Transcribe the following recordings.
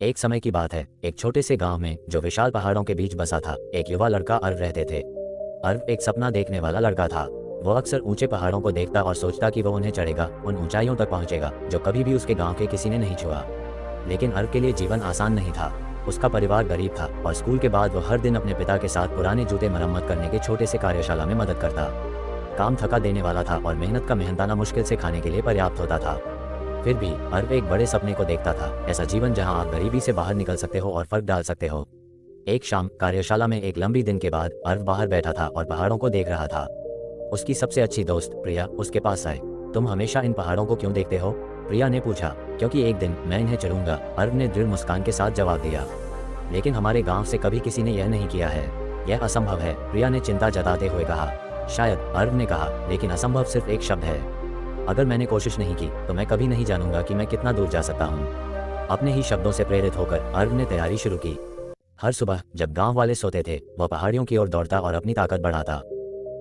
एक समय की बात है, एक छोटे से गांव में जो विशाल पहाड़ों के बीच बसा था, एक युवा लड़का अर्व रहते थे। अर्व एक सपना देखने वाला लड़का था। वो अक्सर ऊंचे पहाड़ों को देखता और सोचता कि वो उन्हें चढ़ेगा, उन ऊंचाइयों तक पहुंचेगा जो कभी भी उसके गांव के किसी ने नहीं छुआ। लेकिन अर्व के लिए जीवन आसान नहीं था। उसका परिवार गरीब था और स्कूल के बाद वो हर दिन अपने पिता के साथ पुराने जूते मरम्मत करने के छोटे से कार्यशाला में मदद करता। काम थका देने वाला था और मेहनत का मेहनताना मुश्किल से खाने के लिए पर्याप्त होता था। फिर भी अर्व एक बड़े सपने को देखता था, ऐसा जीवन जहां आप गरीबी से बाहर निकल सकते हो और फर्क डाल सकते हो। एक शाम कार्यशाला में एक लंबी दिन के बाद अर्व बाहर बैठा था और पहाड़ों को देख रहा था। उसकी सबसे अच्छी दोस्त प्रिया उसके पास आए। तुम हमेशा इन पहाड़ों को क्यों देखते हो? प्रिया ने पूछा। क्योंकि एक दिन मैं इन्हें चढ़ूंगा, अर्व ने दृढ़ मुस्कान के साथ जवाब दिया। लेकिन हमारे गांव से कभी किसी ने यह नहीं किया है, यह असंभव है, प्रिया ने चिंता जताते हुए कहा। शायद, अर्व ने कहा, लेकिन असंभव सिर्फ एक शब्द है। अगर मैंने कोशिश नहीं की तो मैं कभी नहीं जानूंगा कि मैं कितना दूर जा सकता हूँ। अपने ही शब्दों से प्रेरित होकर अर्व ने तैयारी शुरू की। हर सुबह जब गांव वाले सोते थे, वह पहाड़ियों की ओर दौड़ता और अपनी ताकत बढ़ाता।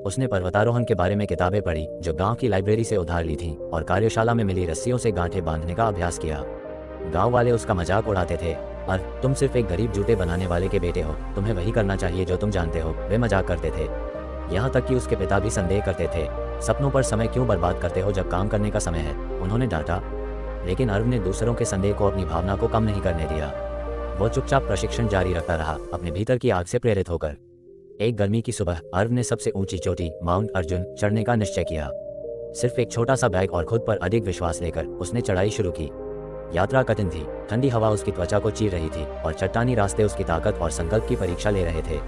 उसने पर्वतारोहण के बारे में किताबें पढ़ी जो गांव की लाइब्रेरी से उधार ली थीं, और कार्यशाला में मिली रस्सियों से गांठें बांधने का अभ्यास किया। गांव वाले उसका मजाक उड़ाते थे। अर्व, तुम सिर्फ एक गरीब जूते बनाने वाले के बेटे हो, तुम्हें वही करना चाहिए जो तुम जानते हो, वे मजाक करते थे। यहाँ तक कि उसके पिता भी संदेह करते थे। सपनों पर समय क्यों बर्बाद करते हो जब काम करने का समय है, उन्होंने डांटा। लेकिन अर्व ने दूसरों के संदेह को अपनी भावना को कम नहीं करने दिया। वो चुपचाप प्रशिक्षण जारी रखता रहा, अपने भीतर की आग से प्रेरित होकर। एक गर्मी की सुबह अर्व ने सबसे ऊंची चोटी माउंट अर्जुन चढ़ने का निश्चय किया। सिर्फ एक छोटा सा बैग और खुद पर अधिक विश्वास लेकर उसने चढ़ाई शुरू की। यात्रा कठिन थी, ठंडी हवा उसकी त्वचा को चीर रही थी और चट्टानी रास्ते उसकी ताकत और संकल्प की परीक्षा ले रहे थे।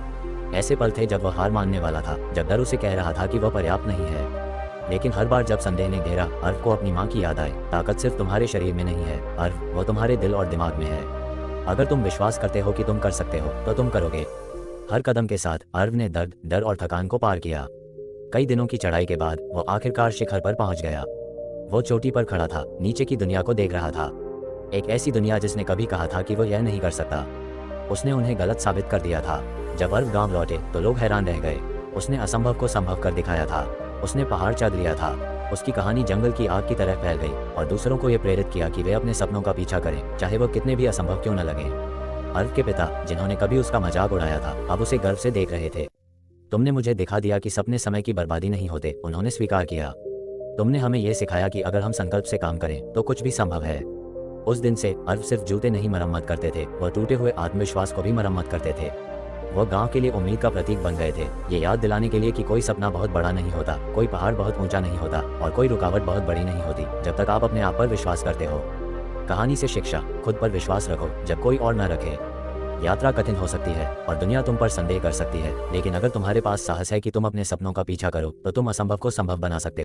ऐसे पल थे जब वह हार मानने वाला था, जब डर उसे कह रहा था कि वह पर्याप्त नहीं है। लेकिन हर बार जब संदेह ने घेरा, अर्व को अपनी माँ की याद आई। ताकत सिर्फ तुम्हारे शरीर में नहीं है अर्व, वो तुम्हारे दिल और दिमाग में है। अगर तुम विश्वास करते हो कि तुम कर सकते हो तो तुम करोगे। हर कदम के साथ अर्व ने दर्द, डर और थकान को पार किया। कई दिनों की चढ़ाई के बाद वो आखिरकार शिखर पर पहुंच गया। वो चोटी पर खड़ा था, नीचे की दुनिया को देख रहा था। एक ऐसी दुनिया जिसने कभी कहा था कि वो यह नहीं कर सकता। उसने उन्हें गलत साबित कर दिया था। जब अर्व गांव लौटे तो लोग हैरान रह गए। उसने असंभव को संभव कर दिखाया था। उसने पहाड़ चढ़ लिया था। उसकी कहानी जंगल की आग की तरह फैल गई और दूसरों को यह प्रेरित किया कि वे अपने सपनों का पीछा करें, चाहे वो कितने भी असंभव क्यों न लगे। अर्व के पिता, जिन्होंने कभी उसका मजाक उड़ाया था, अब उसे गर्व से देख रहे थे। तुमने मुझे दिखा दिया कि सपने समय की बर्बादी नहीं होते, उन्होंने स्वीकार किया। तुमने हमें यह सिखाया कि अगर हम संकल्प से काम करें तो कुछ भी संभव है। उस दिन से अर्व सिर्फ जूते नहीं मरम्मत करते थे, वह टूटे हुए आत्मविश्वास को भी मरम्मत करते थे। वह गांव के लिए उम्मीद का प्रतीक बन गए थे, ये याद दिलाने के लिए कि कोई सपना बहुत बड़ा नहीं होता, कोई पहाड़ बहुत ऊंचा नहीं होता और कोई रुकावट बहुत बड़ी नहीं होती, जब तक आप अपने आप पर विश्वास करते हो। कहानी से शिक्षा, खुद पर विश्वास रखो जब कोई और न रखे। यात्रा कठिन हो सकती है और दुनिया तुम पर संदेह कर सकती है, लेकिन अगर तुम्हारे पास साहस है कि तुम अपने सपनों का पीछा करो तो तुम असंभव को संभव बना सकते हो।